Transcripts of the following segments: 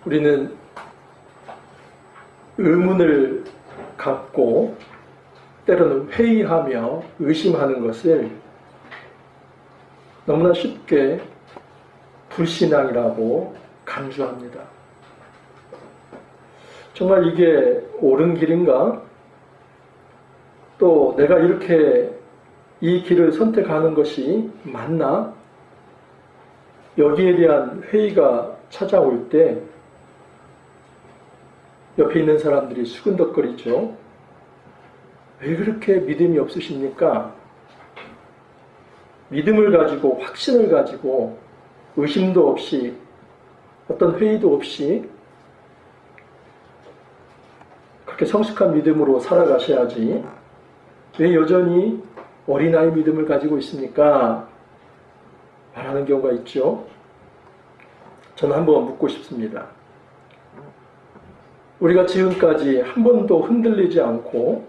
우리는 의문을 갖고 때로는 회의하며 의심하는 것을 너무나 쉽게 불신앙이라고 간주합니다. 정말 이게 옳은 길인가? 또 내가 이렇게 이 길을 선택하는 것이 맞나? 여기에 대한 회의가 찾아올 때 옆에 있는 사람들이 수근덕거리죠. 왜 그렇게 믿음이 없으십니까? 믿음을 가지고 확신을 가지고 의심도 없이 어떤 회의도 없이 그렇게 성숙한 믿음으로 살아가셔야지 왜 여전히 어린아이 믿음을 가지고 있습니까? 말하는 경우가 있죠. 저는 한번 묻고 싶습니다. 우리가 지금까지 한 번도 흔들리지 않고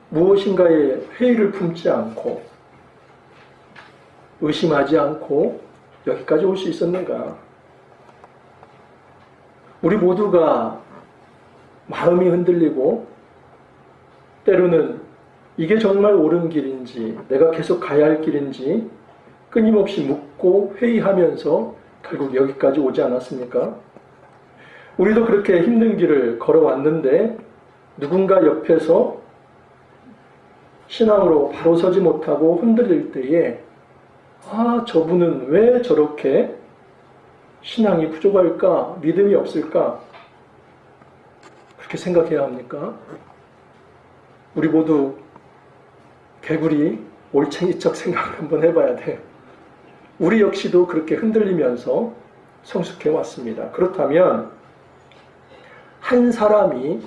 무엇인가에 회의를 품지 않고 의심하지 않고 여기까지 올 수 있었는가? 우리 모두가 마음이 흔들리고 때로는 이게 정말 옳은 길인지 내가 계속 가야 할 길인지 끊임없이 묻고 회의하면서 결국 여기까지 오지 않았습니까? 우리도 그렇게 힘든 길을 걸어왔는데 누군가 옆에서 신앙으로 바로 서지 못하고 흔들릴 때에 저분은 왜 저렇게 신앙이 부족할까? 믿음이 없을까? 그렇게 생각해야 합니까? 우리 모두 개구리 올챙이적 생각을 한번 해봐야 돼요. 우리 역시도 그렇게 흔들리면서 성숙해 왔습니다. 그렇다면 한 사람이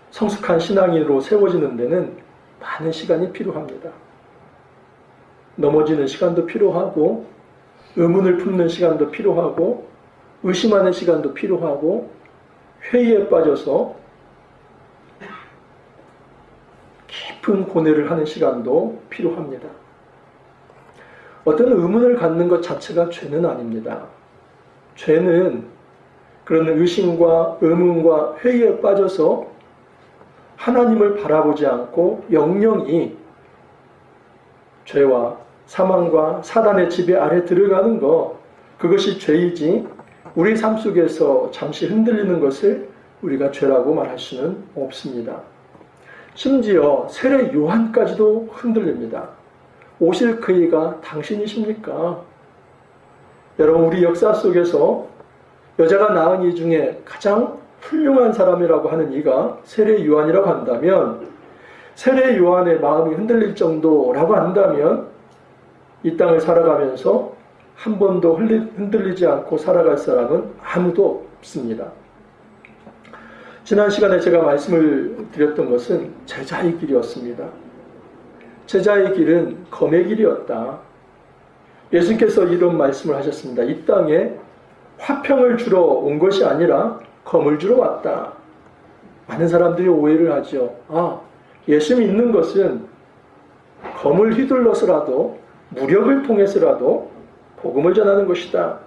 성숙한 신앙인으로 세워지는 데는 많은 시간이 필요합니다. 넘어지는 시간도 필요하고 의문을 품는 시간도 필요하고 의심하는 시간도 필요하고 회의에 빠져서 깊은 고뇌를 하는 시간도 필요합니다. 어떤 의문을 갖는 것 자체가 죄는 아닙니다. 죄는 그런 의심과 의문과 회의에 빠져서 하나님을 바라보지 않고 영영이 죄와 사망과 사단의 지배 아래 들어가는 것, 그것이 죄이지 우리 삶 속에서 잠시 흔들리는 것을 우리가 죄라고 말할 수는 없습니다. 심지어 세례 요한까지도 흔들립니다. 오실 그이가 당신이십니까? 여러분, 우리 역사 속에서 여자가 낳은 이 중에 가장 훌륭한 사람이라고 하는 이가 세례 요한이라고 한다면, 세례 요한의 마음이 흔들릴 정도라고 한다면 이 땅을 살아가면서 한 번도 흔들리지 않고 살아갈 사람은 아무도 없습니다. 지난 시간에 제가 말씀을 드렸던 것은 제자의 길이었습니다. 제자의 길은 검의 길이었다. 예수님께서 이런 말씀을 하셨습니다. 이 땅에 화평을 주러 온 것이 아니라 검을 주러 왔다. 많은 사람들이 오해를 하죠. 예수 믿는 것은 검을 휘둘러서라도 무력을 통해서라도 복음을 전하는 것이다.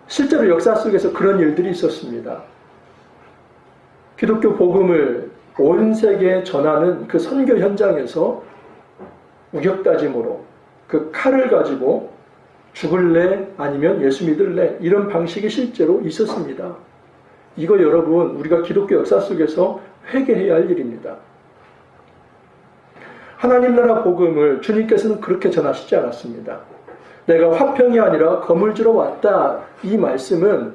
실제로 역사 속에서 그런 일들이 있었습니다. 기독교 복음을 온 세계에 전하는 그 선교 현장에서 우격다짐으로 그 칼을 가지고 죽을래 아니면 예수 믿을래 이런 방식이 실제로 있었습니다. 이거 여러분, 우리가 기독교 역사 속에서 회개해야 할 일입니다. 하나님 나라 복음을 주님께서는 그렇게 전하시지 않았습니다. 내가 화평이 아니라 검을 주러 왔다. 이 말씀은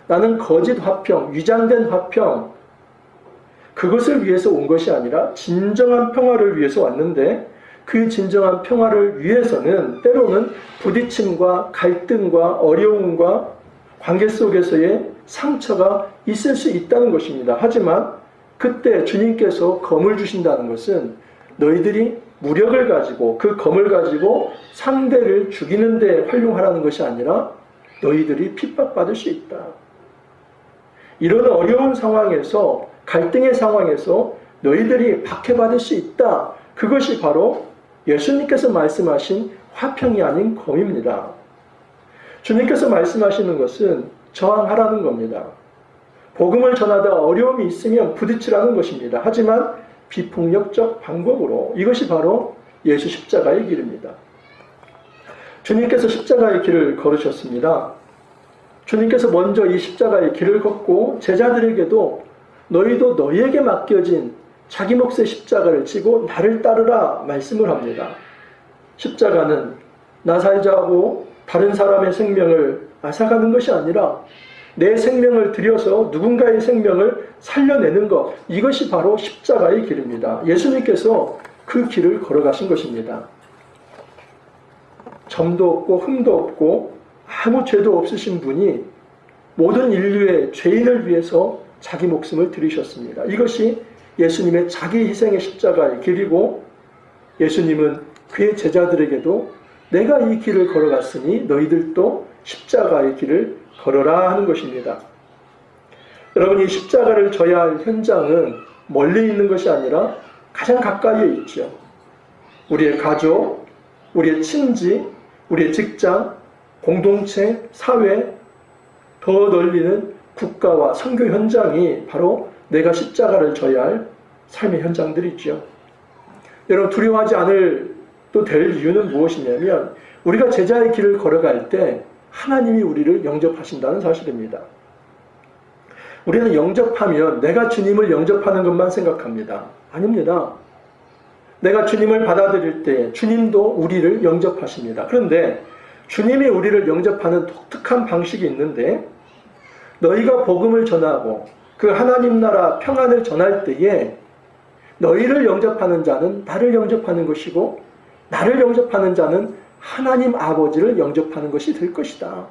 나는 거짓 화평, 위장된 화평, 그것을 위해서 온 것이 아니라 진정한 평화를 위해서 왔는데, 그 진정한 평화를 위해서는 때로는 부딪힘과 갈등과 어려움과 관계 속에서의 상처가 있을 수 있다는 것입니다. 하지만 그때 주님께서 검을 주신다는 것은 너희들이 무력을 가지고 그 검을 가지고 상대를 죽이는 데 활용하라는 것이 아니라 너희들이 핍박받을 수 있다. 이런 어려운 상황에서, 갈등의 상황에서 너희들이 박해받을 수 있다. 그것이 바로 예수님께서 말씀하신 화평이 아닌 검입니다. 주님께서 말씀하시는 것은 저항하라는 겁니다. 복음을 전하다 어려움이 있으면 부딪히라는 것입니다. 하지만 비폭력적 방법으로, 이것이 바로 예수 십자가의 길입니다. 주님께서 십자가의 길을 걸으셨습니다. 주님께서 먼저 이 십자가의 길을 걷고 제자들에게도 너희도 너희에게 맡겨진 자기 몫의 십자가를 지고 나를 따르라 말씀을 합니다. 십자가는 나 살자고 다른 사람의 생명을 앗아가는 것이 아니라 내 생명을 들여서 누군가의 생명을 살려내는 것, 이것이 바로 십자가의 길입니다. 예수님께서 그 길을 걸어가신 것입니다. 점도 없고 흠도 없고 아무 죄도 없으신 분이 모든 인류의 죄인을 위해서 자기 목숨을 들이셨습니다. 이것이 예수님의 자기 희생의 십자가의 길이고, 예수님은 그의 제자들에게도 내가 이 길을 걸어갔으니 너희들도 십자가의 길을 걸어라 하는 것입니다. 여러분, 이 십자가를 져야 할 현장은 멀리 있는 것이 아니라 가장 가까이에 있죠. 우리의 가족, 우리의 친지, 우리의 직장, 공동체, 사회, 더 널리는 국가와 선교 현장이 바로 내가 십자가를 져야 할 삶의 현장들이죠. 여러분, 두려워하지 않아도 될 이유는 무엇이냐면 우리가 제자의 길을 걸어갈 때 하나님이 우리를 영접하신다는 사실입니다. 우리는 영접하면 내가 주님을 영접하는 것만 생각합니다. 아닙니다. 내가 주님을 받아들일 때 주님도 우리를 영접하십니다. 그런데 주님이 우리를 영접하는 독특한 방식이 있는데, 너희가 복음을 전하고 그 하나님 나라 평안을 전할 때에 너희를 영접하는 자는 나를 영접하는 것이고 나를 영접하는 자는 하나님 아버지를 영접하는 것이 될 것이다.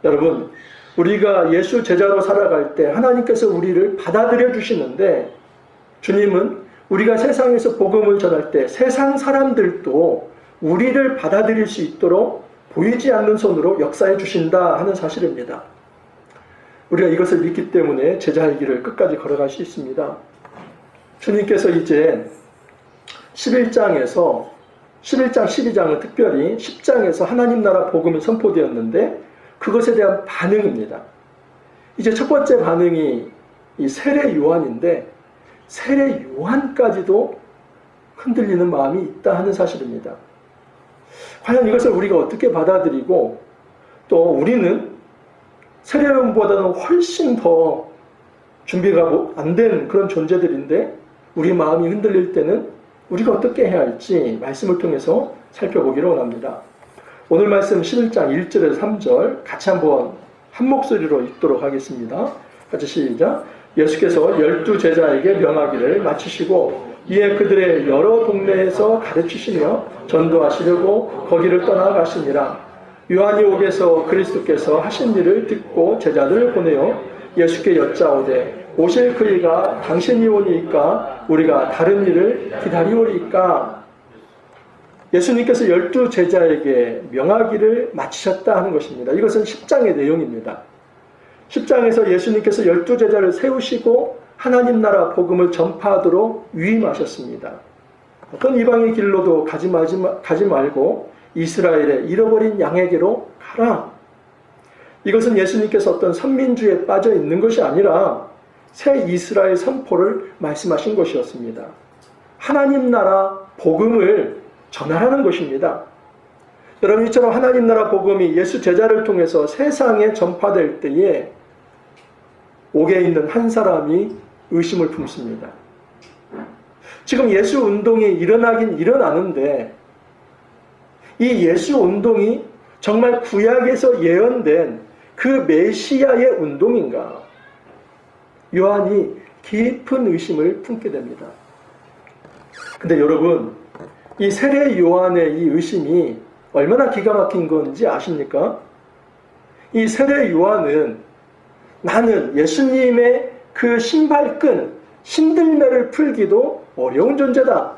여러분, 우리가 예수 제자로 살아갈 때 하나님께서 우리를 받아들여 주시는데, 주님은 우리가 세상에서 복음을 전할 때 세상 사람들도 우리를 받아들일 수 있도록 보이지 않는 손으로 역사해 주신다 하는 사실입니다. 우리가 이것을 믿기 때문에 제자의 길을 끝까지 걸어갈 수 있습니다. 주님께서 이제 11장, 12장은 특별히 10장에서 하나님 나라 복음이 선포되었는데 그것에 대한 반응입니다. 이제 첫 번째 반응이 이 세례 요한인데, 세례 요한까지도 흔들리는 마음이 있다 하는 사실입니다. 과연 이것을 우리가 어떻게 받아들이고, 또 우리는 세례 요한보다는 훨씬 더 준비가 안 된 그런 존재들인데 우리 마음이 흔들릴 때는 우리가 어떻게 해야 할지 말씀을 통해서 살펴보기를 원합니다. 오늘 말씀 11장 1절에서 3절 같이 한번 한 목소리로 읽도록 하겠습니다. 같이 시작. 예수께서 12 제자에게 명하기를 마치시고 이에 그들의 여러 동네에서 가르치시며 전도하시려고 거기를 떠나가시니라. 요한이 옥에서 그리스도께서 하신 일을 듣고 제자들을 보내어 예수께 여짜오되 오실 그이가 당신이 오니까 우리가 다른 일을 기다리오리까. 예수님께서 12 제자에게 명하기를 마치셨다 하는 것입니다. 이것은 10장의 내용입니다. 10장에서 예수님께서 12 제자를 세우시고 하나님 나라 복음을 전파하도록 위임하셨습니다. 어떤 이방의 길로도 가지 말고 이스라엘의 잃어버린 양에게로 가라. 이것은 예수님께서 어떤 선민주에 빠져 있는 것이 아니라 새 이스라엘 선포를 말씀하신 것이었습니다. 하나님 나라 복음을 전하라는 것입니다. 여러분, 이처럼 하나님 나라 복음이 예수 제자를 통해서 세상에 전파될 때에 옥에 있는 한 사람이 의심을 품습니다. 지금 예수 운동이 일어나긴 일어나는데 이 예수 운동이 정말 구약에서 예언된 그 메시아의 운동인가? 요한이 깊은 의심을 품게 됩니다. 근데 여러분, 이 세례 요한의 이 의심이 얼마나 기가 막힌 건지 아십니까? 이 세례 요한은 나는 예수님의 그 신발끈, 신들매를 풀기도 어려운 존재다.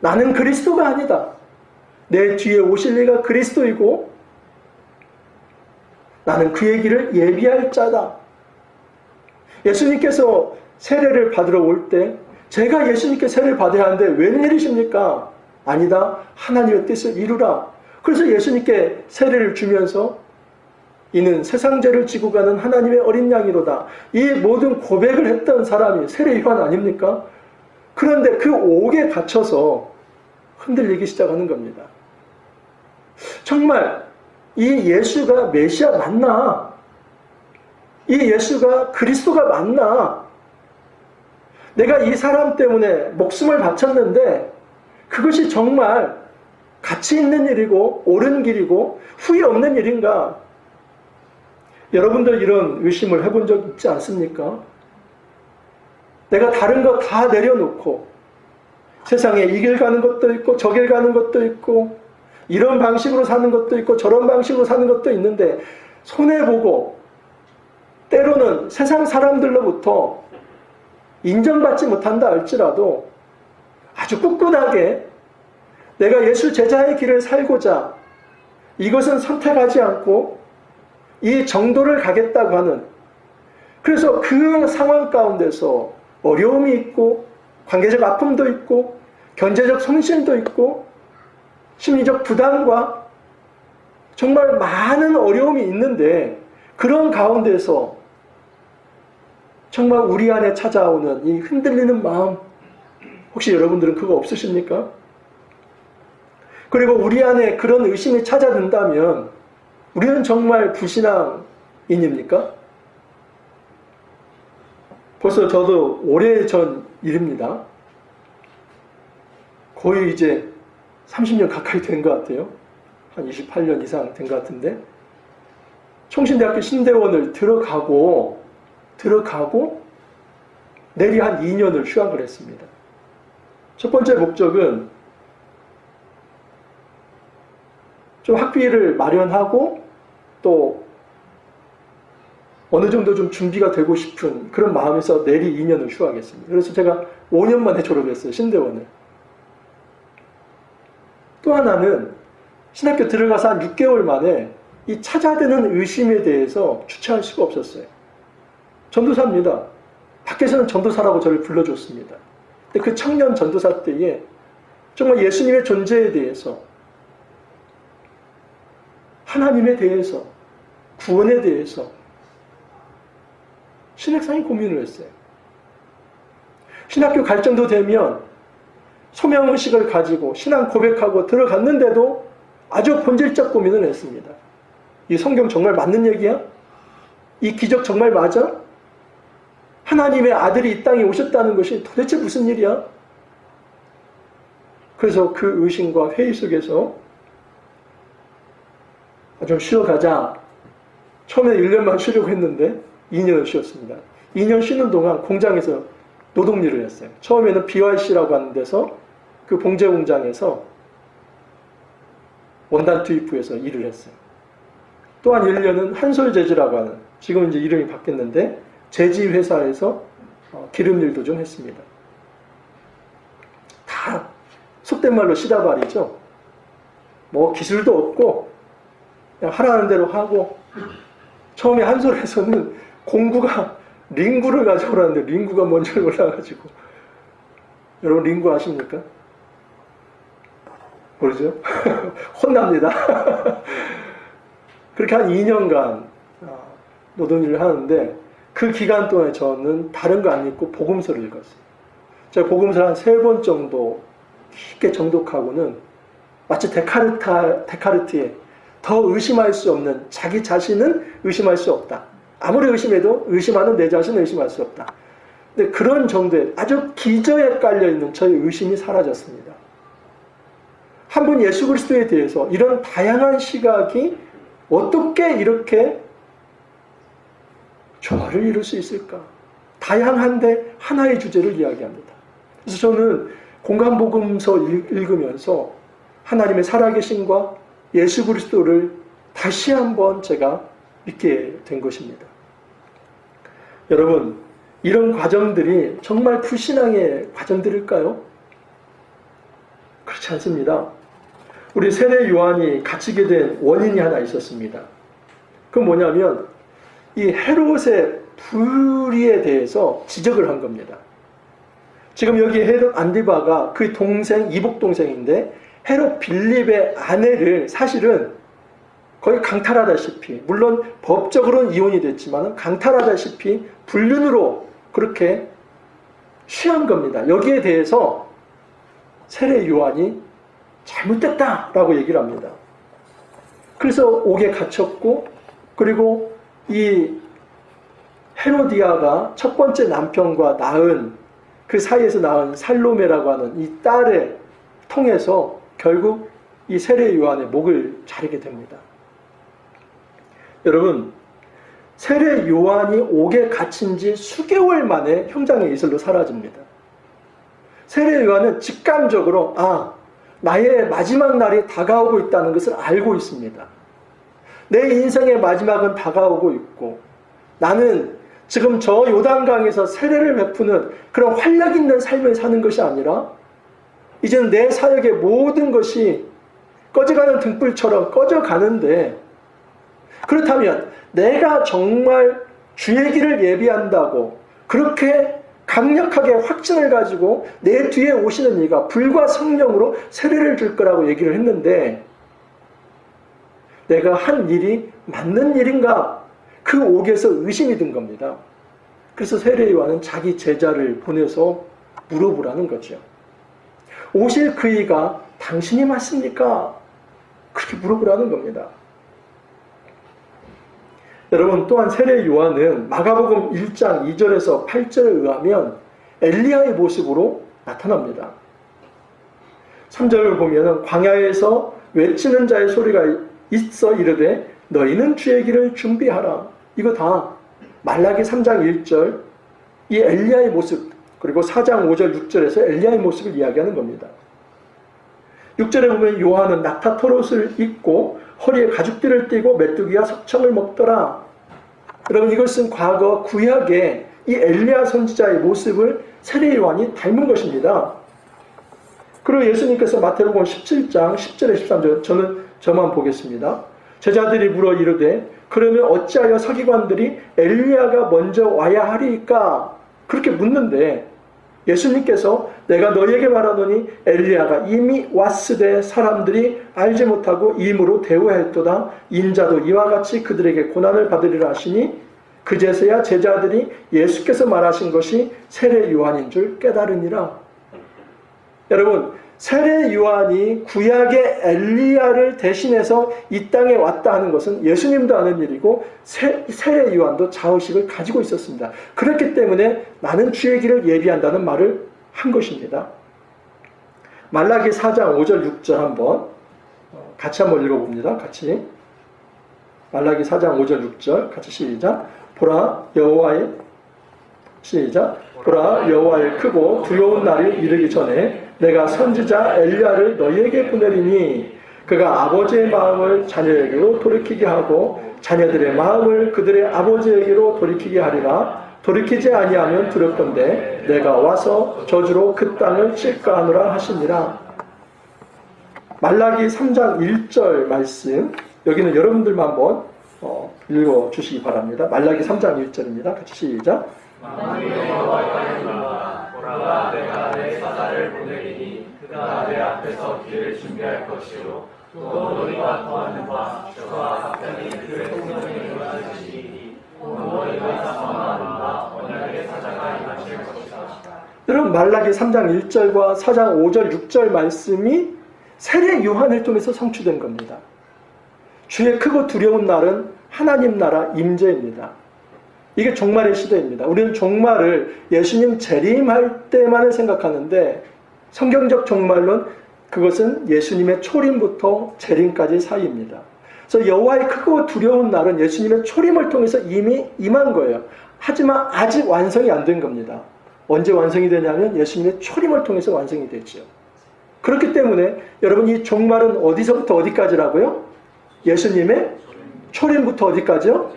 나는 그리스도가 아니다. 내 뒤에 오실 이가 그리스도이고 나는 그의 길을 예비할 자다. 예수님께서 세례를 받으러 올 때 제가 예수님께 세례를 받아야 하는데 웬일이십니까? 아니다. 하나님의 뜻을 이루라. 그래서 예수님께 세례를 주면서 이는 세상 죄를 지고 가는 하나님의 어린 양이로다. 이 모든 고백을 했던 사람이 세례 요한 아닙니까? 그런데 그 옥에 갇혀서 흔들리기 시작하는 겁니다. 정말 이 예수가 메시아 맞나? 이 예수가 그리스도가 맞나? 내가 이 사람 때문에 목숨을 바쳤는데 그것이 정말 가치 있는 일이고 옳은 길이고 후회 없는 일인가? 여러분들 이런 의심을 해본 적 있지 않습니까? 내가 다른 거 다 내려놓고 세상에 이 길 가는 것도 있고 저 길 가는 것도 있고 이런 방식으로 사는 것도 있고 저런 방식으로 사는 것도 있는데 손해보고 때로는 세상 사람들로부터 인정받지 못한다 할지라도 아주 꿋꿋하게 내가 예수 제자의 길을 살고자 이것은 선택하지 않고 이 정도를 가겠다고 하는, 그래서 그 상황 가운데서 어려움이 있고 관계적 아픔도 있고 경제적 손실도 있고 심리적 부담과 정말 많은 어려움이 있는데 그런 가운데서 정말 우리 안에 찾아오는 이 흔들리는 마음, 혹시 여러분들은 그거 없으십니까? 그리고 우리 안에 그런 의심이 찾아든다면 우리는 정말 불신앙인입니까? 벌써 저도 오래전 일입니다. 거의 이제 30년 가까이 된 것 같아요. 한 28년 이상 된 것 같은데 총신대학교 신대원을 들어가고 내리 한 2년을 휴학을 했습니다. 첫 번째 목적은 좀 학비를 마련하고 또 어느 정도 좀 준비가 되고 싶은 그런 마음에서 내리 2년을 휴학했습니다. 그래서 제가 5년 만에 졸업했어요. 신대원을. 또 하나는 신학교 들어가서 한 6개월 만에 이 찾아드는 의심에 대해서 주체할 수가 없었어요. 전도사입니다. 밖에서는 전도사라고 저를 불러줬습니다. 근데 그 청년 전도사 때에 정말 예수님의 존재에 대해서, 하나님에 대해서, 구원에 대해서 신학상의 고민을 했어요. 신학교 갈 정도 되면 소명의식을 가지고 신앙 고백하고 들어갔는데도 아주 본질적 고민을 했습니다. 이 성경 정말 맞는 얘기야? 이 기적 정말 맞아? 하나님의 아들이 이 땅에 오셨다는 것이 도대체 무슨 일이야? 그래서 그 의심과 회의 속에서 좀 쉬어가자. 처음에 1년만 쉬려고 했는데 2년을 쉬었습니다. 2년 쉬는 동안 공장에서 노동일을 했어요. 처음에는 BYC라고 하는 데서 그 봉제 공장에서 원단 투입부에서 일을 했어요. 또한 1년은 한솔재지라고 하는, 지금 이제 이름이 바뀌었는데 제지 회사에서 기름 일도 좀 했습니다. 다 속된 말로 시다발이죠. 뭐 기술도 없고 그냥 하라는 대로 하고, 처음에 한솔에서는 공구가 링구를 가져오라는데 링구가 먼저 올라가지고, 여러분 링구 아십니까? 모르죠? 혼납니다. 그렇게 한 2년간 노동일을 하는데 그 기간 동안에 저는 다른 거 안 읽고 복음서를 읽었어요. 제가 복음서를 한 3번 정도 깊게 정독하고는 마치 데카르트의 더 의심할 수 없는, 자기 자신은 의심할 수 없다. 아무리 의심해도 의심하는 내 자신은 의심할 수 없다. 근데 그런 정도의 아주 기저에 깔려있는 저의 의심이 사라졌습니다. 한 분 예수 그리스도에 대해서 이런 다양한 시각이 어떻게 이렇게 조화를 이룰 수 있을까? 다양한데 하나의 주제를 이야기합니다. 그래서 저는 공간복음서 읽으면서 하나님의 살아계심과 예수 그리스도를 다시 한번 제가 믿게 된 것입니다. 여러분, 이런 과정들이 정말 불신앙의 과정들일까요? 그렇지 않습니다. 우리 세례 요한이 갇히게 된 원인이 하나 있었습니다. 그건 뭐냐면 이 헤롯의 불의에 대해서 지적을 한 겁니다. 지금 여기 헤롯 안디바가 그 동생, 이복 동생인데 헤롯 빌립의 아내를 사실은 거의 강탈하다시피, 물론 법적으로는 이혼이 됐지만 강탈하다시피 불륜으로 그렇게 취한 겁니다. 여기에 대해서 세례 요한이 잘못됐다라고 얘기를 합니다. 그래서 옥에 갇혔고, 그리고 이 헤로디아가 첫 번째 남편과 낳은 그 사이에서 낳은 살로메라고 하는 이 딸을 통해서 결국 이 세례 요한의 목을 자르게 됩니다. 여러분, 세례 요한이 옥에 갇힌 지 수개월 만에 형장의 이슬로 사라집니다. 세례 요한은 직감적으로 나의 마지막 날이 다가오고 있다는 것을 알고 있습니다. 내 인생의 마지막은 다가오고 있고, 나는 지금 저 요단강에서 세례를 베푸는 그런 활력 있는 삶을 사는 것이 아니라 이제는 내 사역의 모든 것이 꺼져가는 등불처럼 꺼져가는데, 그렇다면 내가 정말 주의 길을 예비한다고 그렇게 강력하게 확신을 가지고 내 뒤에 오시는 이가 불과 성령으로 세례를 줄 거라고 얘기를 했는데, 내가 한 일이 맞는 일인가? 그 옥에서 의심이 든 겁니다. 그래서 세례 요한은 자기 제자를 보내서 물어보라는 거죠. 오실 그 이가 당신이 맞습니까? 그렇게 물어보라는 겁니다. 여러분, 또한 세례 요한은 마가복음 1장 2절에서 8절에 의하면 엘리야의 모습으로 나타납니다. 3절을 보면 광야에서 외치는 자의 소리가 있어 이르되 너희는 주의 길을 준비하라. 이거 다 말라기 3장 1절 이 엘리야의 모습, 그리고 4장 5절 6절에서 엘리야의 모습을 이야기하는 겁니다. 6절에 보면 요한은 낙타 털옷을 입고 허리에 가죽띠를 띠고 메뚜기와 석청을 먹더라. 여러분, 이것은 과거 구약의 이 엘리야 선지자의 모습을 세례 요한이 닮은 것입니다. 그리고 예수님께서 마태복음 17장 10절에 13절, 저만 보겠습니다. 제자들이 물어 이르되 그러면 어찌하여 서기관들이 엘리야가 먼저 와야 하리이까? 그렇게 묻는데 예수님께서 내가 너희에게 말하노니 엘리야가 이미 왔으되 사람들이 알지 못하고 임으로 대우하였도다. 인자도 이와 같이 그들에게 고난을 받으리라 하시니 그제서야 제자들이 예수께서 말하신 것이 세례 요한인 줄 깨달으니라. 여러분, 세례 요한이 구약의 엘리야를 대신해서 이 땅에 왔다 하는 것은 예수님도 아는 일이고 세례 요한도 자의식을 가지고 있었습니다. 그렇기 때문에 나는 주의 길을 예비한다는 말을 한 것입니다. 말라기 4장 5절 6절 한번 같이 한번 읽어봅니다. 같이 말라기 4장 5절 6절 같이 시작. 보라 여호와의 크고 두려운 날이 이르기 전에 내가 선지자 엘리야를 너희에게 보내리니 그가 아버지의 마음을 자녀에게로 돌이키게 하고 자녀들의 마음을 그들의 아버지에게로 돌이키게 하리라. 돌이키지 아니하면 두렵건대 내가 와서 저주로 그 땅을 칠까 하노라 하시니라. 말라기 3장 1절 말씀, 여기는 여러분들만 한번 읽어주시기 바랍니다. 말라기 3장 1절입니다. 같이 시작. 보라 내가 내 사자를 보내리니 그가 내 앞에서 길을 준비할 것이요 또 너희가 더하는 바 저와 각편이 그의 성령에 임하시니 너희가 사모하는 바 언약의 사자가 임하실 것이다. 여러분, 말라기 3장 1절과 4장 5절 6절 말씀이 세례 요한을 통해서 성취된 겁니다. 주의 크고 두려운 날은 하나님 나라 임재입니다. 이게 종말의 시대입니다. 우리는 종말을 예수님 재림할 때만을 생각하는데 성경적 종말론 그것은 예수님의 초림부터 재림까지 사이입니다. 그래서 여호와의 크고 두려운 날은 예수님의 초림을 통해서 이미 임한 거예요. 하지만 아직 완성이 안 된 겁니다. 언제 완성이 되냐면 예수님의 초림을 통해서 완성이 되죠. 그렇기 때문에 여러분, 이 종말은 어디서부터 어디까지라고요? 예수님의 초림부터 어디까지요?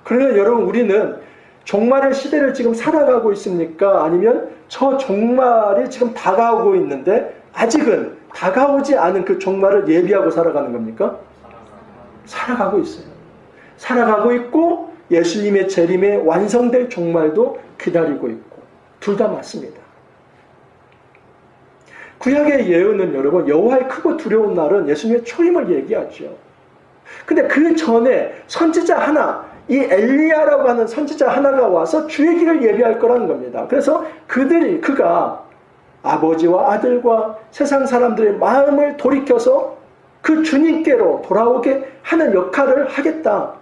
그러면 여러분, 우리는 종말의 시대를 지금 살아가고 있습니까? 아니면 저 종말이 지금 다가오고 있는데 아직은 다가오지 않은 그 종말을 예비하고 살아가는 겁니까? 살아가고 있어요. 살아가고 있고 예수님의 재림에 완성될 종말도 기다리고 있고 둘 다 맞습니다. 구약의 예언은 여러분 여호와의 크고 두려운 날은 예수님의 초임을 얘기하죠. 근데 그 전에 선지자 하나, 이 엘리야라고 하는 선지자 하나가 와서 주의 길을 예비할 거라는 겁니다. 그래서 그가 아버지와 아들과 세상 사람들의 마음을 돌이켜서 그 주님께로 돌아오게 하는 역할을 하겠다.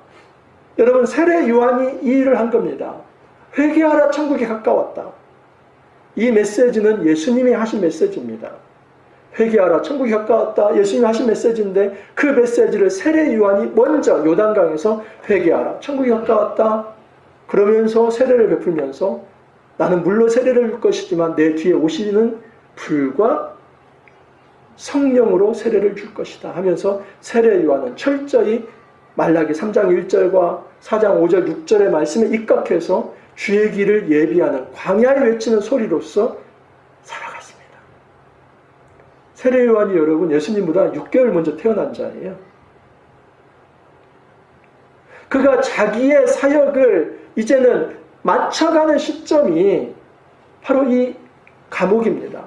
여러분, 세례 요한이 이 일을 한 겁니다. 회개하라, 천국이 가까웠다. 이 메시지는 예수님이 하신 메시지입니다. 회개하라, 천국이 가까웠다. 예수님이 하신 메시지인데 그 메시지를 세례 요한이 먼저 요단강에서 회개하라, 천국이 가까웠다. 그러면서 세례를 베풀면서 나는 물로 세례를 줄 것이지만 내 뒤에 오시는 불과 성령으로 세례를 줄 것이다 하면서 세례 요한은 철저히 말라기 3장 1절과 4장 5절 6절의 말씀에 입각해서 주의 길을 예비하는 광야에 외치는 소리로서 살아갔습니다. 세례 요한이 여러분 예수님보다 6개월 먼저 태어난 자예요. 그가 자기의 사역을 이제는 맞춰가는 시점이 바로 이 감옥입니다.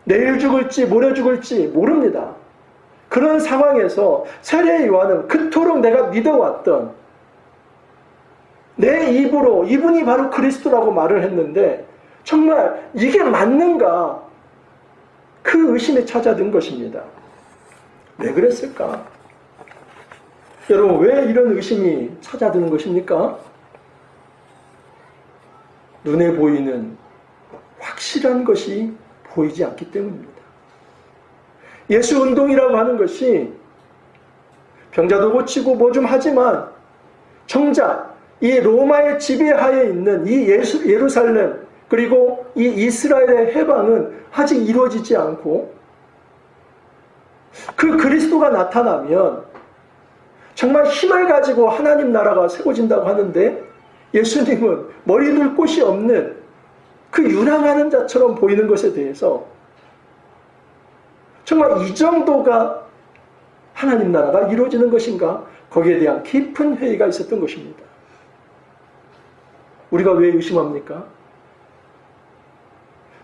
내일 죽을지 모레 죽을지 모릅니다. 그런 상황에서 세례 요한은 그토록 내가 믿어왔던 내 입으로 이분이 바로 그리스도라고 말을 했는데 정말 이게 맞는가? 그 의심이 찾아든 것입니다. 왜 그랬을까? 여러분, 왜 이런 의심이 찾아드는 것입니까? 눈에 보이는 확실한 것이 보이지 않기 때문입니다. 예수 운동이라고 하는 것이 병자도 고치고 뭐 좀 하지만 정작 이 로마의 지배하에 있는 이 예루살렘 그리고 이 이스라엘의 해방은 아직 이루어지지 않고 그 그리스도가 나타나면 정말 힘을 가지고 하나님 나라가 세워진다고 하는데 예수님은 머리 둘 곳이 없는 그 유랑하는 자처럼 보이는 것에 대해서 정말 이 정도가 하나님 나라가 이루어지는 것인가? 거기에 대한 깊은 회의가 있었던 것입니다. 우리가 왜 의심합니까?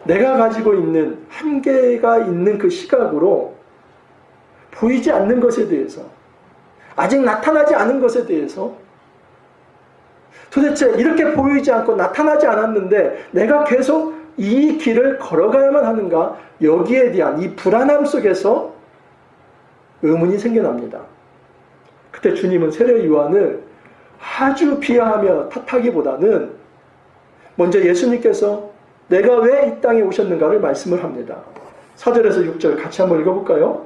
내가 가지고 있는 한계가 있는 그 시각으로 보이지 않는 것에 대해서, 아직 나타나지 않은 것에 대해서 도대체 이렇게 보이지 않고 나타나지 않았는데 내가 계속 이 길을 걸어가야만 하는가? 여기에 대한 이 불안함 속에서 의문이 생겨납니다. 그때 주님은 세례 요한을 아주 비하하며 탓하기보다는 먼저 예수님께서 내가 왜 이 땅에 오셨는가를 말씀을 합니다. 4절에서 6절 같이 한번 읽어볼까요?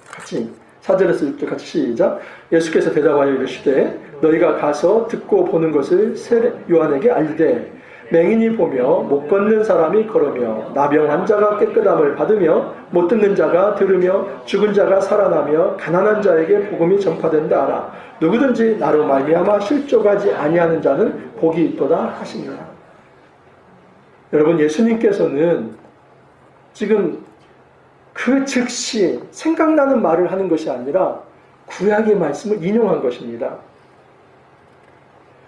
같이 4절에서 6절 같이 시작. 예수께서 대답하여 이르시되 너희가 가서 듣고 보는 것을 세례 요한에게 알리되 맹인이 보며 못 걷는 사람이 걸으며 나병 환자가 깨끗함을 받으며 못 듣는 자가 들으며 죽은 자가 살아나며 가난한 자에게 복음이 전파된다 하라. 누구든지 나로 말미암아 실족하지 아니하는 자는 복이 있도다 하시니라. 여러분, 예수님께서는 지금 그 즉시 생각나는 말을 하는 것이 아니라 구약의 말씀을 인용한 것입니다.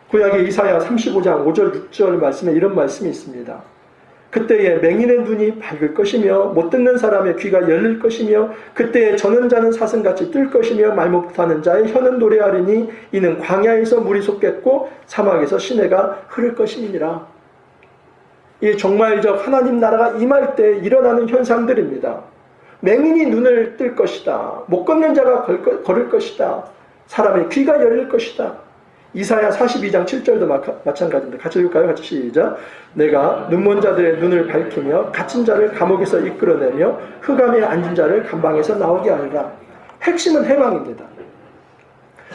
구약의 이사야 35장 5절 6절 말씀에 이런 말씀이 있습니다. 그때에 맹인의 눈이 밝을 것이며 못 듣는 사람의 귀가 열릴 것이며 그때에 저는 자는 사슴같이 뜰 것이며 말 못하는 자의 혀는 노래하리니 이는 광야에서 물이 솟겠고 사막에서 시내가 흐를 것이니라. 이 종말적 하나님 나라가 임할 때 일어나는 현상들입니다. 맹인이 눈을 뜰 것이다. 못 걷는 자가 걸을 것이다. 사람의 귀가 열릴 것이다. 이사야 42장 7절도 마찬가지입니다. 같이 읽을까요? 같이 시작. 내가 눈먼 자들의 눈을 밝히며 갇힌 자를 감옥에서 이끌어내며 흑암에 앉은 자를 감방에서 나오게 하리라. 핵심은 해방입니다.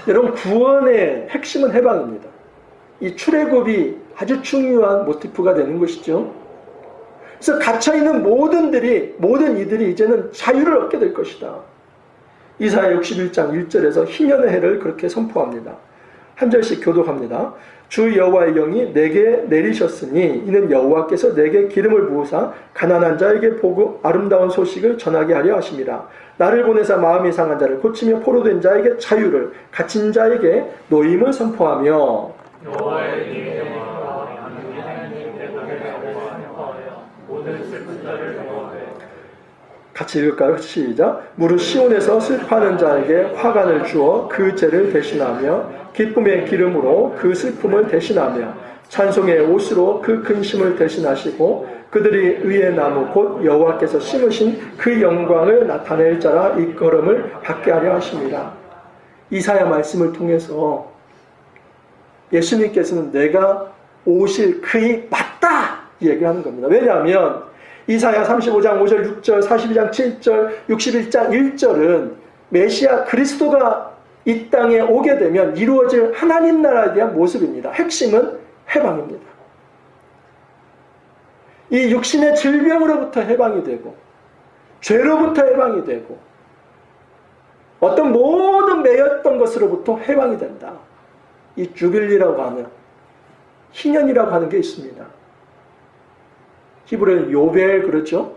여러분, 구원의 핵심은 해방입니다. 이 출애굽이 아주 중요한 모티프가 되는 것이죠. 그래서 갇혀있는 모든 이들이 이제는 자유를 얻게 될 것이다. 이사야 61장 1절에서 희년의 해를 그렇게 선포합니다. 한 절씩 교독합니다. 주 여호와의 영이 내게 내리셨으니 이는 여호와께서 내게 기름을 부으사 가난한 자에게 보고 아름다운 소식을 전하게 하려 하심이라. 나를 보내사 마음이 상한 자를 고치며 포로된 자에게 자유를, 갇힌 자에게 노임을 선포하며 여호와의 이름으로 모든 슬픈 자를 위로하되 같이 읽을까요? 시작. 무릇 시온에서 슬퍼하는 자에게 화관을 주어 그 죄를 대신하며 기쁨의 기름으로 그 슬픔을 대신하며 찬송의 옷으로 그 근심을 대신하시고 그들이 의의 나무 곧 여호와께서 심으신 그 영광을 나타낼 자라 일컬음을 받게 하려 하십니다. 이사야 말씀을 통해서 예수님께서는 내가 오실 그이 맞다 이 얘기하는 겁니다. 왜냐하면 이사야 35장 5절 6절 42장 7절 61장 1절은 메시아 그리스도가 이 땅에 오게 되면 이루어질 하나님 나라에 대한 모습입니다. 핵심은 해방입니다. 이 육신의 질병으로부터 해방이 되고 죄로부터 해방이 되고 어떤 모든 매였던 것으로부터 해방이 된다. 이 주빌리라고 하는 희년이라고 하는 게 있습니다. 히브리어는 요벨 그렇죠?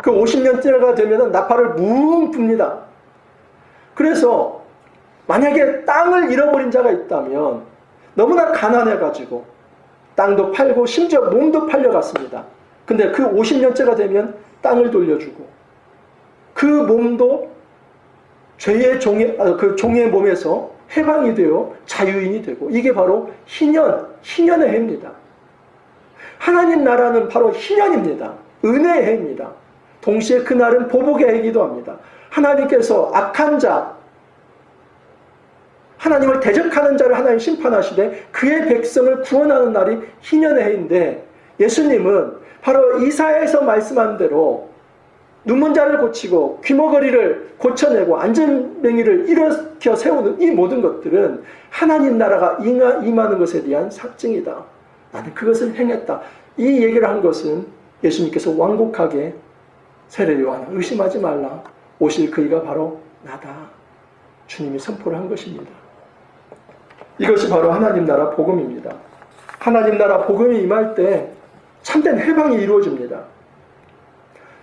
그 50년째가 되면 나팔을 뭉 붑니다. 그래서 만약에 땅을 잃어버린 자가 있다면 너무나 가난해가지고 땅도 팔고 심지어 몸도 팔려갔습니다. 근데 그 50년째가 되면 땅을 돌려주고 그 몸도 죄의 그 종의 몸에서 해방이 되어 자유인이 되고 이게 바로 희년의 해입니다. 하나님 나라는 바로 희년입니다. 은혜의 해입니다. 동시에 그날은 보복의 해이기도 합니다. 하나님께서 악한 자, 하나님을 대적하는 자를 하나님 심판하시되 그의 백성을 구원하는 날이 희년의 해인데 예수님은 바로 이사야에서 말씀한 대로 눈먼 자를 고치고 귀머거리를 고쳐내고 안전뱅이를 일으켜 세우는 이 모든 것들은 하나님 나라가 임하는 것에 대한 상징이다. 나는 그것을 행했다. 이 얘기를 한 것은 예수님께서 완곡하게 세례 요한아 의심하지 말라. 오실 그이가 바로 나다. 주님이 선포를 한 것입니다. 이것이 바로 하나님 나라 복음입니다. 하나님 나라 복음이 임할 때 참된 해방이 이루어집니다.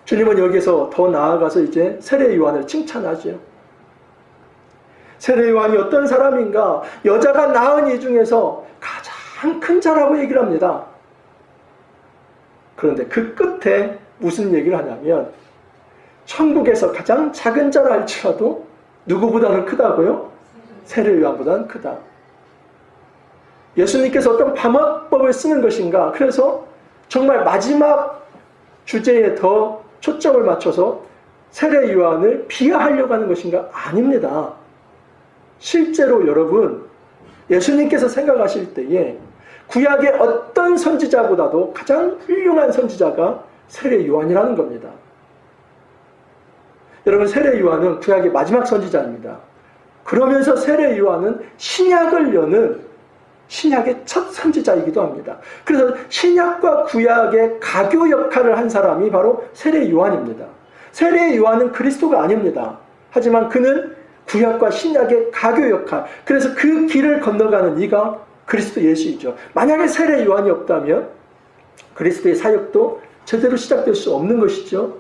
주님은 여기서 더 나아가서 이제 세례 요한을 칭찬하죠. 세례 요한이 어떤 사람인가? 여자가 낳은 이 중에서 가장 큰 자라고 얘기를 합니다. 그런데 그 끝에 무슨 얘기를 하냐면 천국에서 가장 작은 자라 할지라도 누구보다는 크다고요? 세례 요한보다는 크다. 예수님께서 어떤 방어법을 쓰는 것인가? 그래서 정말 마지막 주제에 더 초점을 맞춰서 세례 요한을 비하하려고 하는 것인가? 아닙니다. 실제로 여러분 예수님께서 생각하실 때에 구약의 어떤 선지자보다도 가장 훌륭한 선지자가 세례 요한이라는 겁니다. 여러분 세례 요한은 구약의 마지막 선지자입니다. 그러면서 세례 요한은 신약을 여는 신약의 첫 선지자이기도 합니다. 그래서 신약과 구약의 가교 역할을 한 사람이 바로 세례 요한입니다. 세례 요한은 그리스도가 아닙니다. 하지만 그는 구약과 신약의 가교 역할, 그래서 그 길을 건너가는 이가 그리스도 예수이죠. 만약에 세례 요한이 없다면 그리스도의 사역도 제대로 시작될 수 없는 것이죠.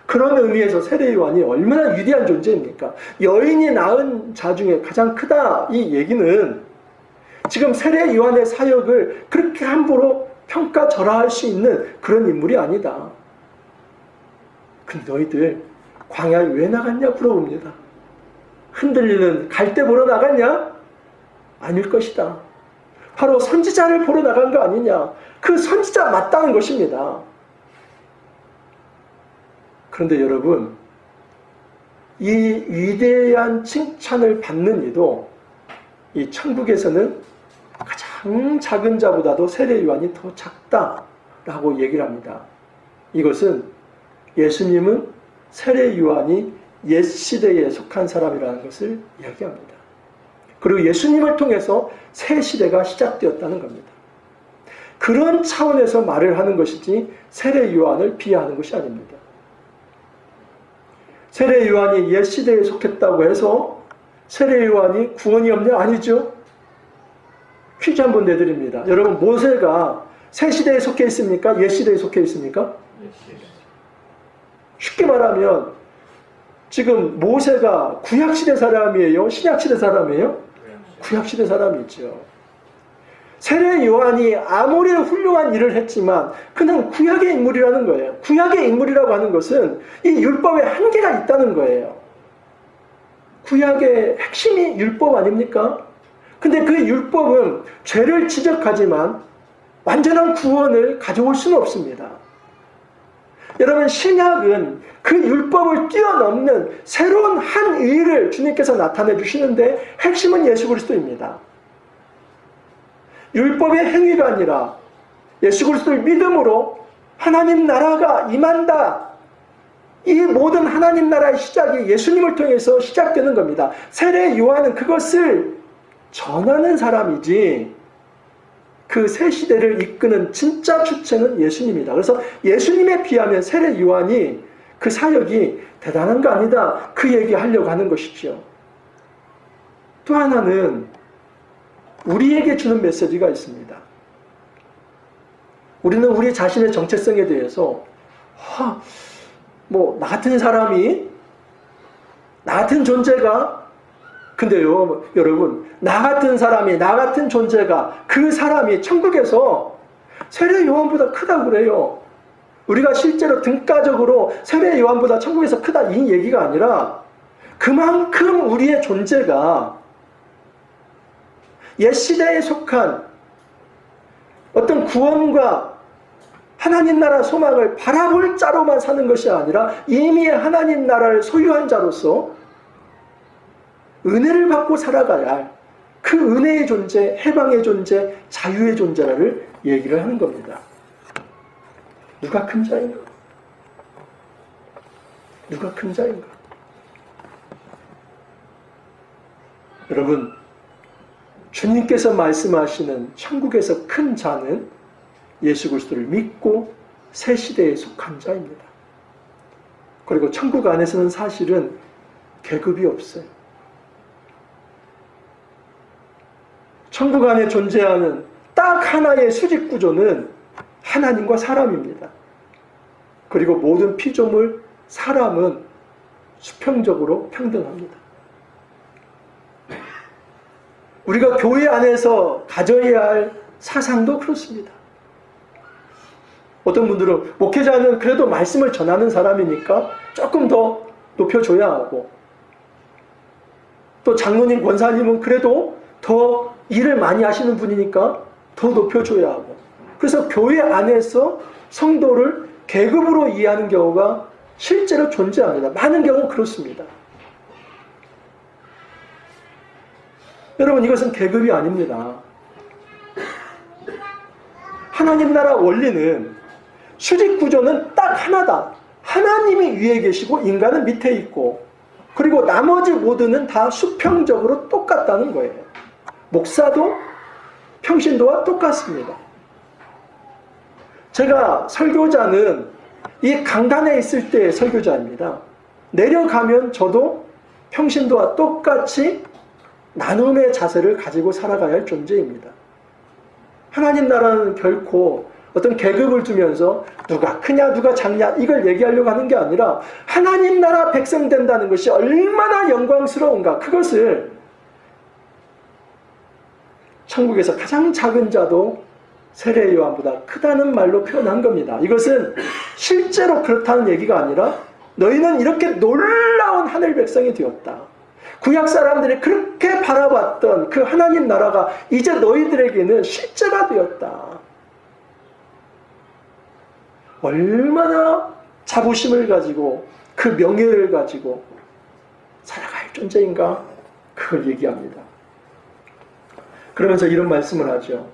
그런 의미에서 세례 요한이 얼마나 위대한 존재입니까? 여인이 낳은 자 중에 가장 크다 이 얘기는 지금 세례 요한의 사역을 그렇게 함부로 평가절하할 수 있는 그런 인물이 아니다. 근데 너희들 광야에 왜 나갔냐 물어봅니다. 흔들리는 갈대 보러 나갔냐? 아닐 것이다. 바로 선지자를 보러 나간 거 아니냐. 그 선지자 맞다는 것입니다. 그런데 여러분 이 위대한 칭찬을 받는 이도 이 천국에서는 가장 작은 자보다도 세례 요한이 더 작다라고 얘기를 합니다. 이것은 예수님은 세례 요한이 옛 시대에 속한 사람이라는 것을 이야기합니다. 그리고 예수님을 통해서 새 시대가 시작되었다는 겁니다. 그런 차원에서 말을 하는 것이지 세례 요한을 비하하는 것이 아닙니다. 세례 요한이 옛 시대에 속했다고 해서 세례 요한이 구원이 없냐? 아니죠. 퀴즈 한번 내드립니다. 여러분 모세가 새 시대에 속해 있습니까? 옛 시대에 속해 있습니까? 쉽게 말하면 지금 모세가 구약시대 사람이에요? 신약시대 사람이에요? 구약시대 사람이죠. 세례 요한이 아무리 훌륭한 일을 했지만 그는 구약의 인물이라는 거예요. 구약의 인물이라고 하는 것은 이 율법에 한계가 있다는 거예요. 구약의 핵심이 율법 아닙니까? 근데 그 율법은 죄를 지적하지만 완전한 구원을 가져올 수는 없습니다. 여러분, 신약은 그 율법을 뛰어넘는 새로운 한 의를 주님께서 나타내 주시는데 핵심은 예수 그리스도입니다. 율법의 행위가 아니라 예수 그리스도를 믿음으로 하나님 나라가 임한다. 이 모든 하나님 나라의 시작이 예수님을 통해서 시작되는 겁니다. 세례 요한은 그것을 전하는 사람이지 그 새 시대를 이끄는 진짜 주체는 예수님이다. 그래서 예수님에 비하면 세례 요한이 그 사역이 대단한 거 아니다. 그 얘기하려고 하는 것이죠. 또 하나는 우리에게 주는 메시지가 있습니다. 우리는 우리 자신의 정체성에 대해서 나 같은 사람이, 나 같은 존재가, 근데요 여러분, 나 같은 사람이, 나 같은 존재가, 그 사람이 천국에서 세례 요한보다 크다고 그래요. 우리가 실제로 등가적으로 세례 요한보다 천국에서 크다 이 얘기가 아니라 그만큼 우리의 존재가 옛 시대에 속한 어떤 구원과 하나님 나라 소망을 바라볼 자로만 사는 것이 아니라 이미 하나님 나라를 소유한 자로서 은혜를 받고 살아가야 할 그 은혜의 존재, 해방의 존재, 자유의 존재를 얘기를 하는 겁니다. 누가 큰 자인가? 누가 큰 자인가? 여러분, 주님께서 말씀하시는 천국에서 큰 자는 예수 그리스도를 믿고 새 시대에 속한 자입니다. 그리고 천국 안에서는 사실은 계급이 없어요. 천국 안에 존재하는 딱 하나의 수직 구조는 하나님과 사람입니다. 그리고 모든 피조물, 사람은 수평적으로 평등합니다. 우리가 교회 안에서 가져야 할 사상도 그렇습니다. 어떤 분들은 목회자는 그래도 말씀을 전하는 사람이니까 조금 더 높여줘야 하고, 또 장로님, 권사님은 그래도 더 일을 많이 하시는 분이니까 더 높여줘야 하고, 그래서 교회 안에서 성도를 계급으로 이해하는 경우가 실제로 존재합니다. 많은 경우 그렇습니다. 여러분, 이것은 계급이 아닙니다. 하나님 나라 원리는 수직 구조는 딱 하나다. 하나님이 위에 계시고 인간은 밑에 있고, 그리고 나머지 모두는 다 수평적으로 똑같다는 거예요. 목사도 평신도와 똑같습니다. 제가 설교자는 이 강단에 있을 때의 설교자입니다. 내려가면 저도 평신도와 똑같이 나눔의 자세를 가지고 살아가야 할 존재입니다. 하나님 나라는 결코 어떤 계급을 두면서 누가 크냐 누가 작냐 이걸 얘기하려고 하는 게 아니라 하나님 나라 백성 된다는 것이 얼마나 영광스러운가, 그것을 천국에서 가장 작은 자도 세례 요한보다 크다는 말로 표현한 겁니다. 이것은 실제로 그렇다는 얘기가 아니라 너희는 이렇게 놀라운 하늘 백성이 되었다. 구약 사람들이 그렇게 바라봤던 그 하나님 나라가 이제 너희들에게는 실제가 되었다. 얼마나 자부심을 가지고 그 명예를 가지고 살아갈 존재인가, 그걸 얘기합니다. 그러면서 이런 말씀을 하죠.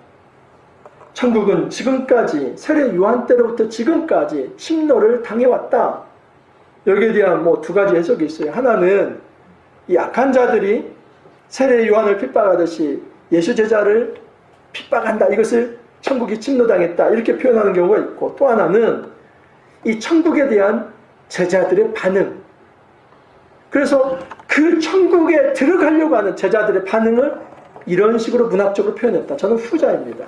천국은 지금까지, 세례 요한 때로부터 지금까지 침노를 당해왔다. 여기에 대한 두 가지 해석이 있어요. 하나는 이 악한 자들이 세례 요한을 핍박하듯이 예수 제자를 핍박한다, 이것을 천국이 침노당했다, 이렇게 표현하는 경우가 있고, 또 하나는 이 천국에 대한 제자들의 반응, 그래서 그 천국에 들어가려고 하는 제자들의 반응을 이런 식으로 문학적으로 표현했다. 저는 후자입니다.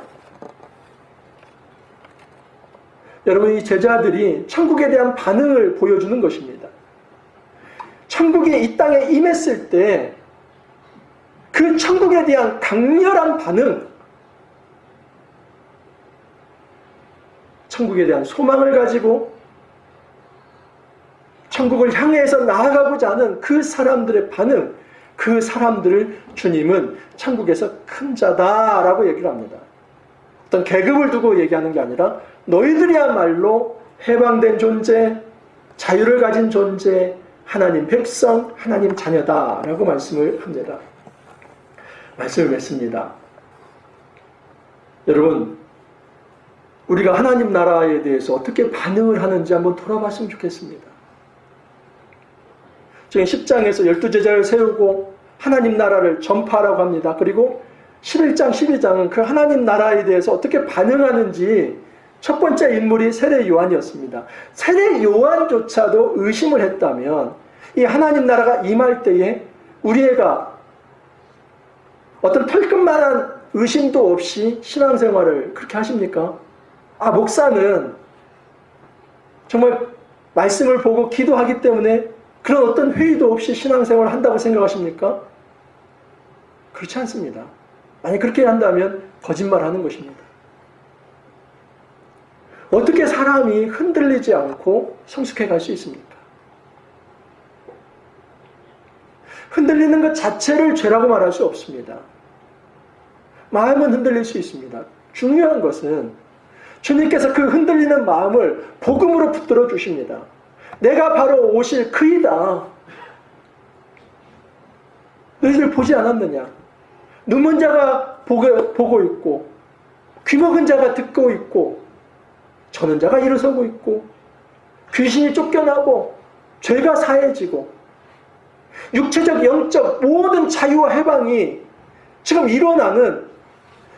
여러분, 이 제자들이 천국에 대한 반응을 보여주는 것입니다. 천국이 이 땅에 임했을 때 그 천국에 대한 강렬한 반응, 천국에 대한 소망을 가지고 천국을 향해서 나아가고자 하는 그 사람들의 반응, 그 사람들을 주님은 천국에서 큰 자다라고 얘기를 합니다. 어떤 계급을 두고 얘기하는 게 아니라 너희들이야말로 해방된 존재, 자유를 가진 존재, 하나님 백성, 하나님 자녀다라고 말씀을 합니다. 말씀을 맺습니다. 여러분, 우리가 하나님 나라에 대해서 어떻게 반응을 하는지 한번 돌아봤으면 좋겠습니다. 지금 10장에서 12제자를 세우고 하나님 나라를 전파하라고 합니다. 그리고 11장, 12장은 그 하나님 나라에 대해서 어떻게 반응하는지 첫 번째 인물이 세례 요한이었습니다. 세례 요한조차도 의심을 했다면 이 하나님 나라가 임할 때에 우리 애가 어떤 털끝만한 의심도 없이 신앙생활을 그렇게 하십니까? 목사는 정말 말씀을 보고 기도하기 때문에 그런 어떤 회의도 없이 신앙생활을 한다고 생각하십니까? 그렇지 않습니다. 만약 그렇게 한다면 거짓말하는 것입니다. 어떻게 사람이 흔들리지 않고 성숙해 갈 수 있습니까? 흔들리는 것 자체를 죄라고 말할 수 없습니다. 마음은 흔들릴 수 있습니다. 중요한 것은 주님께서 그 흔들리는 마음을 복음으로 붙들어 주십니다. 내가 바로 오실 그이다. 너희들 보지 않았느냐? 눈먼 자가 보고 있고 귀 먹은 자가 듣고 있고 저는 자가 일어서고 있고 귀신이 쫓겨나고 죄가 사해지고 육체적 영적 모든 자유와 해방이 지금 일어나는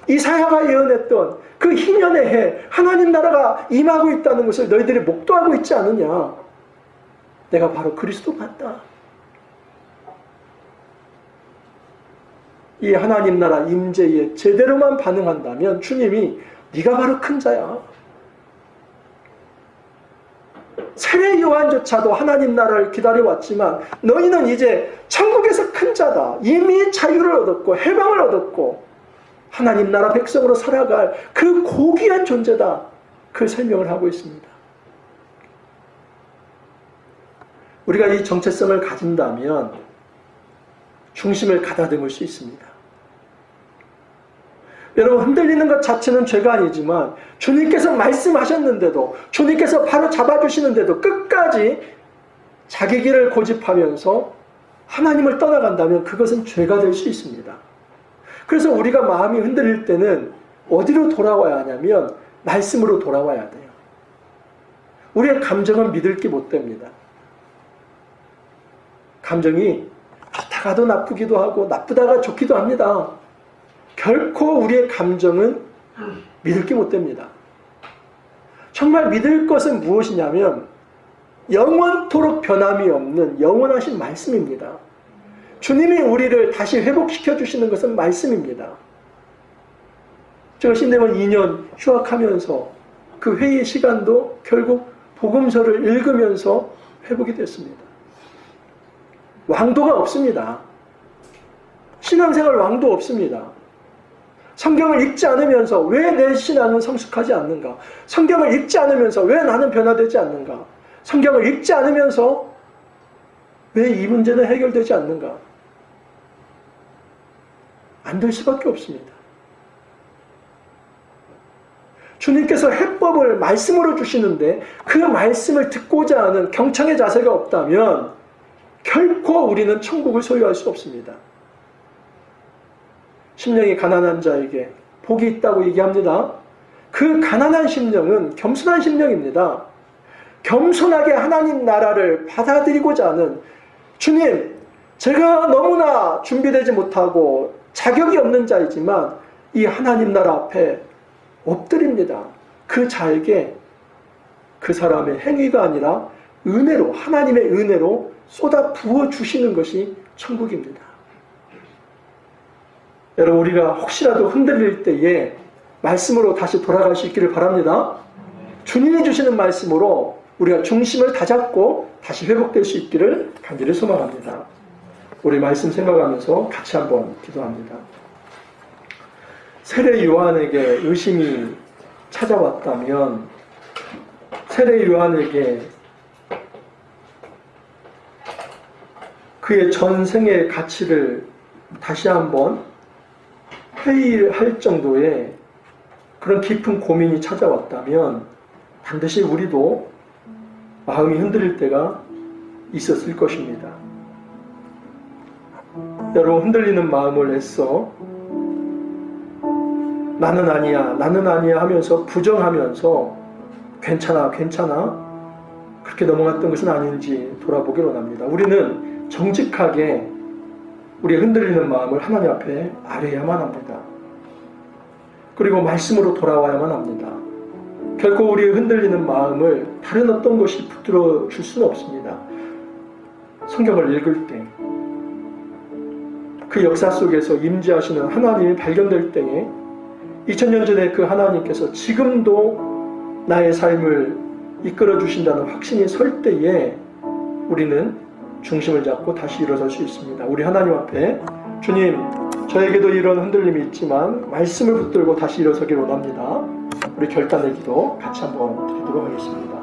이사야가 예언했던 그 희년의 해 하나님 나라가 임하고 있다는 것을 너희들이 목도하고 있지 않느냐. 내가 바로 그리스도 맞다. 이 하나님 나라 임재에 제대로만 반응한다면 주님이 네가 바로 큰 자야. 세례 요한조차도 하나님 나라를 기다려왔지만 너희는 이제 천국에서 큰 자다. 이미 자유를 얻었고 해방을 얻었고 하나님 나라 백성으로 살아갈 그 고귀한 존재다. 그 설명을 하고 있습니다. 우리가 이 정체성을 가진다면 중심을 가다듬을 수 있습니다. 여러분, 흔들리는 것 자체는 죄가 아니지만 주님께서 말씀하셨는데도 주님께서 바로 잡아주시는데도 끝까지 자기 길을 고집하면서 하나님을 떠나간다면 그것은 죄가 될 수 있습니다. 그래서 우리가 마음이 흔들릴 때는 어디로 돌아와야 하냐면 말씀으로 돌아와야 돼요. 우리의 감정은 믿을 게 못 됩니다. 감정이 좋다가도 나쁘기도 하고 나쁘다가 좋기도 합니다. 결코 우리의 감정은 믿을 게 못 됩니다. 정말 믿을 것은 무엇이냐면 영원토록 변함이 없는 영원하신 말씀입니다. 주님이 우리를 다시 회복시켜 주시는 것은 말씀입니다. 제가 신대원 2년 휴학하면서 그 회의 시간도 결국 복음서를 읽으면서 회복이 됐습니다. 왕도가 없습니다. 신앙생활 왕도 없습니다. 성경을 읽지 않으면서 왜 내 신앙은 성숙하지 않는가? 성경을 읽지 않으면서 왜 나는 변화되지 않는가? 성경을 읽지 않으면서 왜 이 문제는 해결되지 않는가? 안 될 수밖에 없습니다. 주님께서 해법을 말씀으로 주시는데 그 말씀을 듣고자 하는 경청의 자세가 없다면 결코 우리는 천국을 소유할 수 없습니다. 심령이 가난한 자에게 복이 있다고 얘기합니다. 그 가난한 심령은 겸손한 심령입니다. 겸손하게 하나님 나라를 받아들이고자 하는 주님, 제가 너무나 준비되지 못하고 자격이 없는 자이지만 이 하나님 나라 앞에 엎드립니다. 그 자에게 그 사람의 행위가 아니라 은혜로, 하나님의 은혜로 쏟아 부어 주시는 것이 천국입니다. 여러분, 우리가 혹시라도 흔들릴 때에 말씀으로 다시 돌아갈 수 있기를 바랍니다. 주님이 주시는 말씀으로 우리가 중심을 다잡고 다시 회복될 수 있기를 간절히 소망합니다. 우리 말씀 생각하면서 같이 한번 기도합니다. 세례 요한에게 의심이 찾아왔다면 세례 요한에게 그의 전생의 가치를 다시 한번 회의할 정도의 그런 깊은 고민이 찾아왔다면 반드시 우리도 마음이 흔들릴 때가 있었을 것입니다. 여러분, 흔들리는 마음을 애써 나는 아니야 하면서 부정하면서 괜찮아 그렇게 넘어갔던 것은 아닌지 돌아보기 원합니다. 우리는 정직하게 우리의 흔들리는 마음을 하나님 앞에 아뢰야만 합니다. 그리고 말씀으로 돌아와야만 합니다. 결코 우리의 흔들리는 마음을 다른 어떤 것이 붙들어 줄 수는 없습니다. 성경을 읽을 때 그 역사 속에서 임재하시는 하나님이 발견될 때에 2000년 전에 그 하나님께서 지금도 나의 삶을 이끌어 주신다는 확신이 설 때에 우리는 중심을 잡고 다시 일어설 수 있습니다. 우리 하나님 앞에 주님, 저에게도 이런 흔들림이 있지만 말씀을 붙들고 다시 일어서기를 원합니다. 우리 결단의 기도 같이 한번 드리도록 하겠습니다.